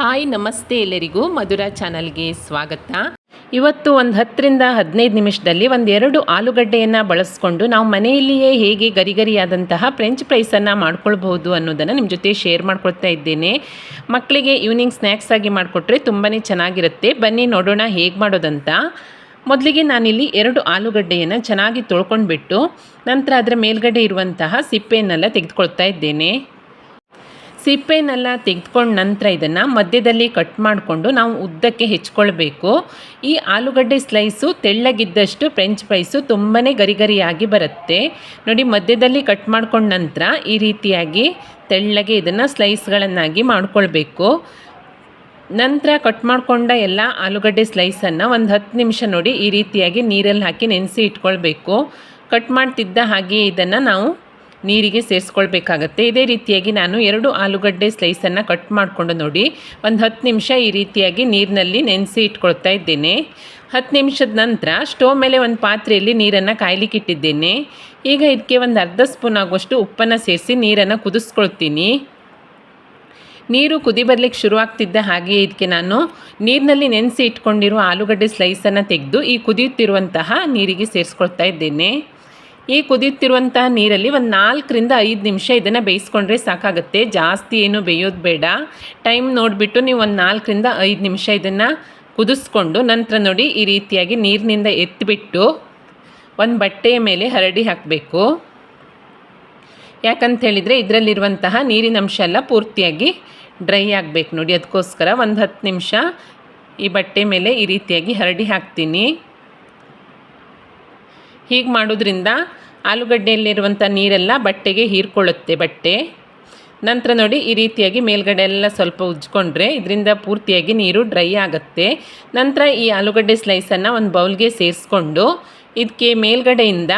Hi ನಮಸ್ತೆ ಎಲ್ಲರಿಗೂ ಮಧುರ ಚಾನಲ್ಗೆ ಸ್ವಾಗತ. ಇವತ್ತು ಒಂದು 10ರಿಂದ 15 ನಿಮಿಷದಲ್ಲಿ ಒಂದೆರಡು ಆಲೂಗಡ್ಡೆಯನ್ನು ಬಳಸ್ಕೊಂಡು ನಾವು ಮನೆಯಲ್ಲಿಯೇ ಹೇಗೆ ಗರಿಗರಿಯಾದಂತಹ ಫ್ರೆಂಚ್ ಫ್ರೈಸನ್ನು ಮಾಡ್ಕೊಳ್ಬಹುದು ಅನ್ನೋದನ್ನು ನಿಮ್ಮ ಜೊತೆ ಶೇರ್ ಮಾಡ್ಕೊಳ್ತಾ ಇದ್ದೇನೆ. ಮಕ್ಕಳಿಗೆ ಈವ್ನಿಂಗ್ ಸ್ನ್ಯಾಕ್ಸ್ ಆಗಿ ಮಾಡಿಕೊಟ್ರೆ ತುಂಬಾ ಚೆನ್ನಾಗಿರುತ್ತೆ. ಬನ್ನಿ ನೋಡೋಣ ಹೇಗೆ ಮಾಡೋದಂತ. ಮೊದಲಿಗೆ ನಾನಿಲ್ಲಿ 2 ಆಲೂಗಡ್ಡೆಯನ್ನು ಚೆನ್ನಾಗಿ ತೊಳ್ಕೊಂಡ್ಬಿಟ್ಟು ನಂತರ ಅದರ ಮೇಲ್ಗಡೆ ಇರುವಂತಹ ಸಿಪ್ಪೆಯನ್ನೆಲ್ಲ ತೆಗೆದುಕೊಳ್ತಾ ಇದ್ದೇನೆ. ಸಿಪ್ಪೆನೆಲ್ಲ ತೆಗೆದುಕೊಂಡ ನಂತರ ಇದನ್ನು ಮಧ್ಯದಲ್ಲಿ ಕಟ್ ಮಾಡಿಕೊಂಡು ನಾವು ಉದ್ದಕ್ಕೆ ಹೆಚ್ಕೊಳ್ಬೇಕು. ಈ ಆಲೂಗಡ್ಡೆ ಸ್ಲೈಸು ತೆಳ್ಳಗಿದ್ದಷ್ಟು ಫ್ರೆಂಚ್ ಫ್ರೈಸು ತುಂಬಾ ಗರಿಗರಿಯಾಗಿ ಬರುತ್ತೆ. ನೋಡಿ, ಮಧ್ಯದಲ್ಲಿ ಕಟ್ ಮಾಡ್ಕೊಂಡ ನಂತರ ಈ ರೀತಿಯಾಗಿ ತೆಳ್ಳಗೆ ಇದನ್ನು ಸ್ಲೈಸ್ಗಳನ್ನಾಗಿ ಮಾಡ್ಕೊಳ್ಬೇಕು. ನಂತರ ಕಟ್ ಮಾಡಿಕೊಂಡ ಎಲ್ಲ ಆಲೂಗಡ್ಡೆ ಸ್ಲೈಸನ್ನು ಒಂದು 10 ನಿಮಿಷ ನೋಡಿ ಈ ರೀತಿಯಾಗಿ ನೀರಲ್ಲಿ ಹಾಕಿ ನೆನೆಸಿ ಇಟ್ಕೊಳ್ಬೇಕು. ಕಟ್ ಮಾಡ್ತಿದ್ದ ಹಾಗೆ ಇದನ್ನು ನಾವು ನೀರಿಗೆ ಸೇರಿಸ್ಕೊಳ್ಬೇಕಾಗತ್ತೆ. ಇದೇ ರೀತಿಯಾಗಿ ನಾನು 2 ಆಲೂಗಡ್ಡೆ ಸ್ಲೈಸನ್ನು ಕಟ್ ಮಾಡಿಕೊಂಡು ನೋಡಿ ಒಂದು 10 ನಿಮಿಷ ಈ ರೀತಿಯಾಗಿ ನೀರಿನಲ್ಲಿ ನೆನೆಸಿ ಇಟ್ಕೊಳ್ತಾ ಇದ್ದೇನೆ. 10 ನಿಮಿಷದ ನಂತರ ಸ್ಟೋವ್ ಮೇಲೆ ಒಂದು ಪಾತ್ರೆಯಲ್ಲಿ ನೀರನ್ನು ಕಾಯ್ಲಿಕ್ಕೆ ಇಟ್ಟಿದ್ದೇನೆ. ಈಗ ಇದಕ್ಕೆ ಒಂದು ಅರ್ಧ ಸ್ಪೂನ್ ಆಗುವಷ್ಟು ಉಪ್ಪನ್ನು ಸೇರಿಸಿ ನೀರನ್ನು ಕುದಿಸ್ಕೊಳ್ತೀನಿ. ನೀರು ಕುದಿ ಬರಲಿಕ್ಕೆ ಶುರುವಾಗ್ತಿದ್ದ ಹಾಗೆ ಇದಕ್ಕೆ ನಾನು ನೀರಿನಲ್ಲಿ ನೆನೆಸಿ ಇಟ್ಕೊಂಡಿರುವ ಆಲೂಗಡ್ಡೆ ಸ್ಲೈಸನ್ನು ತೆಗೆದು ಈ ಕುದಿಯುತ್ತಿರುವಂತಹ ನೀರಿಗೆ ಸೇರಿಸ್ಕೊಳ್ತಾ ಇದ್ದೇನೆ. ಈ ಕುದಿಯುತ್ತಿರುವಂತಹ ನೀರಲ್ಲಿ ಒಂದು 4ರಿಂದ 5 ನಿಮಿಷ ಇದನ್ನು ಬೇಯಿಸ್ಕೊಂಡ್ರೆ ಸಾಕಾಗುತ್ತೆ. ಜಾಸ್ತಿ ಏನು ಬೇಯೋದು ಬೇಡ. ಟೈಮ್ ನೋಡಿಬಿಟ್ಟು ನೀವು ಒಂದು 4ರಿಂದ 5 ನಿಮಿಷ ಇದನ್ನು ಕುದಿಸ್ಕೊಂಡು ನಂತರ ನೋಡಿ ಈ ರೀತಿಯಾಗಿ ನೀರಿನಿಂದ ಎತ್ತಿಬಿಟ್ಟು ಒಂದು ಬಟ್ಟೆಯ ಮೇಲೆ ಹರಡಿ ಹಾಕಬೇಕು. ಯಾಕಂತ ಹೇಳಿದರೆ ಇದರಲ್ಲಿರುವಂತಹ ನೀರಿನ ಅಂಶ ಎಲ್ಲ ಪೂರ್ತಿಯಾಗಿ ಡ್ರೈ ಆಗಬೇಕು. ನೋಡಿ, ಅದಕ್ಕೋಸ್ಕರ ಒಂದು 10 ನಿಮಿಷ ಈ ಬಟ್ಟೆ ಮೇಲೆ ಈ ರೀತಿಯಾಗಿ ಹರಡಿ ಹಾಕ್ತೀನಿ. ಹೀಗೆ ಮಾಡೋದ್ರಿಂದ ಆಲೂಗಡ್ಡೆಯಲ್ಲಿರುವಂಥ ನೀರೆಲ್ಲ ಬಟ್ಟೆಗೆ ಹೀರ್ಕೊಳ್ಳುತ್ತೆ ಬಟ್ಟೆ. ನಂತರ ನೋಡಿ ಈ ರೀತಿಯಾಗಿ ಮೇಲ್ಗಡೆ ಎಲ್ಲ ಸ್ವಲ್ಪ ಉಜ್ಜಿಕೊಂಡ್ರೆ ಇದರಿಂದ ಪೂರ್ತಿಯಾಗಿ ನೀರು ಡ್ರೈ ಆಗುತ್ತೆ. ನಂತರ ಈ ಆಲೂಗಡ್ಡೆ ಸ್ಲೈಸನ್ನು ಒಂದು ಬೌಲ್ಗೆ ಸೇರಿಸ್ಕೊಂಡು ಇದಕ್ಕೆ ಮೇಲ್ಗಡೆಯಿಂದ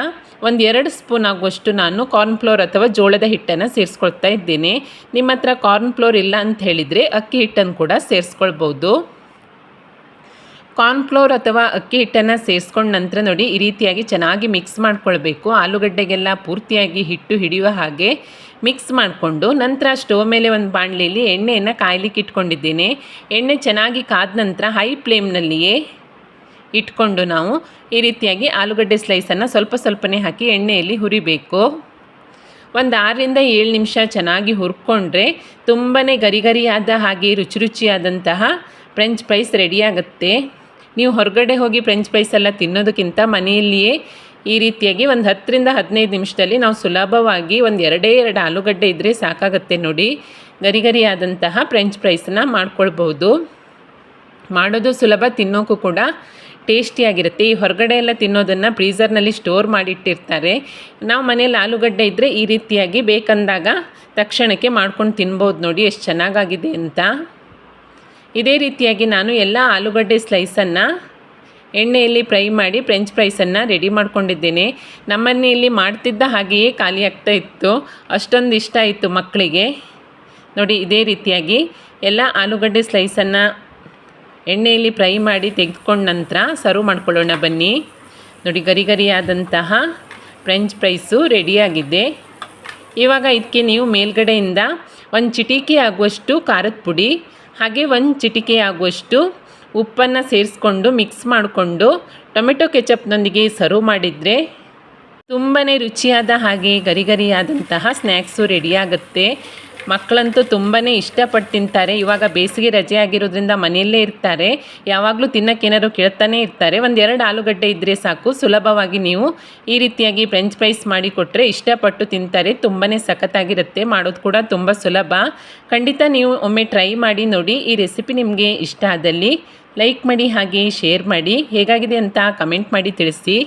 ಒಂದು 2 ಸ್ಪೂನ್ ಆಗುವಷ್ಟು ನಾನು ಕಾರ್ನ್ಫ್ಲೋರ್ ಅಥವಾ ಜೋಳದ ಹಿಟ್ಟನ್ನು ಸೇರಿಸ್ಕೊಳ್ತಾ ಇದ್ದೇನೆ. ನಿಮ್ಮ ಹತ್ರ ಕಾರ್ನ್ಫ್ಲೋರ್ ಇಲ್ಲ ಅಂತ ಹೇಳಿದರೆ ಅಕ್ಕಿ ಹಿಟ್ಟನ್ನು ಕೂಡ ಸೇರಿಸ್ಕೊಳ್ಬೋದು. ಕಾರ್ನ್ಫ್ಲೋರ್ ಅಥವಾ ಅಕ್ಕಿ ಹಿಟ್ಟನ್ನು ಸೇರಿಸ್ಕೊಂಡ ನಂತರ ನೋಡಿ ಈ ರೀತಿಯಾಗಿ ಚೆನ್ನಾಗಿ ಮಿಕ್ಸ್ ಮಾಡ್ಕೊಳ್ಬೇಕು. ಆಲೂಗಡ್ಡೆಗೆಲ್ಲ ಪೂರ್ತಿಯಾಗಿ ಹಿಟ್ಟು ಹಿಡಿಯುವ ಹಾಗೆ ಮಿಕ್ಸ್ ಮಾಡಿಕೊಂಡು ನಂತರ ಸ್ಟೋವ್ ಮೇಲೆ ಒಂದು ಬಾಣಲೆಯಲ್ಲಿ ಎಣ್ಣೆಯನ್ನು ಕಾಯ್ಲಿಕ್ಕೆ ಇಟ್ಕೊಂಡಿದ್ದೇನೆ. ಎಣ್ಣೆ ಚೆನ್ನಾಗಿ ಕಾದ ನಂತರ ಹೈ ಫ್ಲೇಮ್ನಲ್ಲಿಯೇ ಇಟ್ಕೊಂಡು ನಾವು ಈ ರೀತಿಯಾಗಿ ಆಲೂಗಡ್ಡೆ ಸ್ಲೈಸನ್ನು ಸ್ವಲ್ಪನೇ ಹಾಕಿ ಎಣ್ಣೆಯಲ್ಲಿ ಹುರಿಬೇಕು. ಒಂದು 6ರಿಂದ 7 ನಿಮಿಷ ಚೆನ್ನಾಗಿ ಹುರ್ಕೊಂಡ್ರೆ ತುಂಬಾ ಗರಿಗರಿಯಾದ ಹಾಗೆ ರುಚಿಯಾದಂತಹ ಫ್ರೆಂಚ್ ಫ್ರೈಸ್ ರೆಡಿಯಾಗುತ್ತೆ. ನೀವು ಹೊರಗಡೆ ಹೋಗಿ ಫ್ರೆಂಚ್ ಫ್ರೈಸ್ ಎಲ್ಲ ತಿನ್ನೋದಕ್ಕಿಂತ ಮನೆಯಲ್ಲಿಯೇ ಈ ರೀತಿಯಾಗಿ ಒಂದು 10ರಿಂದ 15 ನಿಮಿಷದಲ್ಲಿ ನಾವು ಸುಲಭವಾಗಿ ಒಂದು 2 ಆಲೂಗಡ್ಡೆ ಇದ್ದರೆ ಸಾಕಾಗುತ್ತೆ. ನೋಡಿ, ಗರಿಗರಿಯಾದಂತಹ ಫ್ರೆಂಚ್ ಫ್ರೈಸನ್ನ ಮಾಡ್ಕೊಳ್ಬಹುದು. ಮಾಡೋದು ಸುಲಭ, ತಿನ್ನೋಕ್ಕೂ ಕೂಡ ಟೇಸ್ಟಿಯಾಗಿರುತ್ತೆ. ಈ ಹೊರಗಡೆ ಎಲ್ಲ ತಿನ್ನೋದನ್ನು ಫ್ರೀಝರ್ನಲ್ಲಿ ಸ್ಟೋರ್ ಮಾಡಿಟ್ಟಿರ್ತಾರೆ. ನಾವು ಮನೇಲಿ ಆಲೂಗಡ್ಡೆ ಇದ್ದರೆ ಈ ರೀತಿಯಾಗಿ ಬೇಕಂದಾಗ ತಕ್ಷಣಕ್ಕೆ ಮಾಡ್ಕೊಂಡು ತಿನ್ಬೋದು. ನೋಡಿ ಎಷ್ಟು ಚೆನ್ನಾಗಾಗಿದೆ ಅಂತ. ಇದೇ ರೀತಿಯಾಗಿ ನಾನು ಎಲ್ಲ ಆಲೂಗಡ್ಡೆ ಸ್ಲೈಸನ್ನು ಎಣ್ಣೆಯಲ್ಲಿ ಫ್ರೈ ಮಾಡಿ ಫ್ರೆಂಚ್ ಫ್ರೈಸನ್ನು ರೆಡಿ ಮಾಡ್ಕೊಂಡಿದ್ದೇನೆ. ನಮ್ಮನೆಯಲ್ಲಿ ಮಾಡ್ತಿದ್ದ ಹಾಗೆಯೇ ಖಾಲಿ ಆಗ್ತಾ ಇತ್ತು. ಅಷ್ಟೊಂದು ಇಷ್ಟ ಆಯಿತು ಮಕ್ಕಳಿಗೆ. ನೋಡಿ, ಇದೇ ರೀತಿಯಾಗಿ ಎಲ್ಲ ಆಲೂಗಡ್ಡೆ ಸ್ಲೈಸನ್ನು ಎಣ್ಣೆಯಲ್ಲಿ ಫ್ರೈ ಮಾಡಿ ತೆಗೆದುಕೊಂಡ ನಂತರ ಸರ್ವ್ ಮಾಡ್ಕೊಳ್ಳೋಣ ಬನ್ನಿ. ನೋಡಿ, ಗರಿಗರಿಯಾದಂತಹ ಫ್ರೆಂಚ್ ಫ್ರೈಸು ರೆಡಿಯಾಗಿದೆ. ಇವಾಗ ಇದಕ್ಕೆ ನೀವು ಮೇಲ್ಗಡೆಯಿಂದ ಒಂದು ಚಿಟಿಕೆ ಆಗುವಷ್ಟು ಖಾರದ ಪುಡಿ ಹಾಗೆ ಒಂದು ಚಿಟಿಕೆ ಆಗುವಷ್ಟು ಉಪ್ಪನ್ನು ಸೇರಿಸ್ಕೊಂಡು ಮಿಕ್ಸ್ ಮಾಡಿಕೊಂಡು ಟೊಮೆಟೊ ಕೆಚಪ್ನೊಂದಿಗೆ ಸರ್ವ್ ಮಾಡಿದರೆ ತುಂಬಾ ರುಚಿಯಾದ ಹಾಗೆ ಗರಿಗರಿಯಾದಂತಹ ಸ್ನ್ಯಾಕ್ಸು ರೆಡಿಯಾಗುತ್ತೆ. ಮಕ್ಕಳಂತೂ ತುಂಬಾ ಇಷ್ಟಪಟ್ಟು ತಿಂತಾರೆ. ಇವಾಗ ಬೇಸಿಗೆ ರಜೆ ಆಗಿರೋದ್ರಿಂದ ಮನೆಯಲ್ಲೇ ಇರ್ತಾರೆ. ಯಾವಾಗಲೂ ತಿನ್ನೋಕ್ಕೇನಾದ್ರು ಕೇಳ್ತಾನೆ ಇರ್ತಾರೆ. ಒಂದು 2 ಆಲೂಗಡ್ಡೆ ಇದ್ದರೆ ಸಾಕು. ಸುಲಭವಾಗಿ ನೀವು ಈ ರೀತಿಯಾಗಿ ಫ್ರೆಂಚ್ ಫ್ರೈಸ್ ಮಾಡಿ ಕೊಟ್ಟರೆ ಇಷ್ಟಪಟ್ಟು ತಿಂತಾರೆ. ತುಂಬಾ ಸಖತ್ತಾಗಿರುತ್ತೆ. ಮಾಡೋದು ಕೂಡ ತುಂಬ ಸುಲಭ. ಖಂಡಿತ ನೀವು ಒಮ್ಮೆ ಟ್ರೈ ಮಾಡಿ ನೋಡಿ. ಈ ರೆಸಿಪಿ ನಿಮಗೆ ಇಷ್ಟ ಆದಲ್ಲಿ ಲೈಕ್ ಮಾಡಿ ಹಾಗೆ ಶೇರ್ ಮಾಡಿ. ಹೇಗಾಗಿದೆ ಅಂತ ಕಮೆಂಟ್ ಮಾಡಿ ತಿಳಿಸಿ.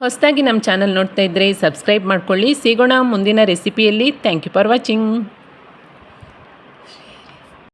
ಹೊಸದಾಗಿ ನಮ್ಮ ಚಾನಲ್ ನೋಡ್ತಾ ಇದ್ದರೆ ಸಬ್ಸ್ಕ್ರೈಬ್ ಮಾಡ್ಕೊಳ್ಳಿ. ಸಿಗೋಣ ಮುಂದಿನ ರೆಸಿಪಿಯಲ್ಲಿ. Thank you for watching.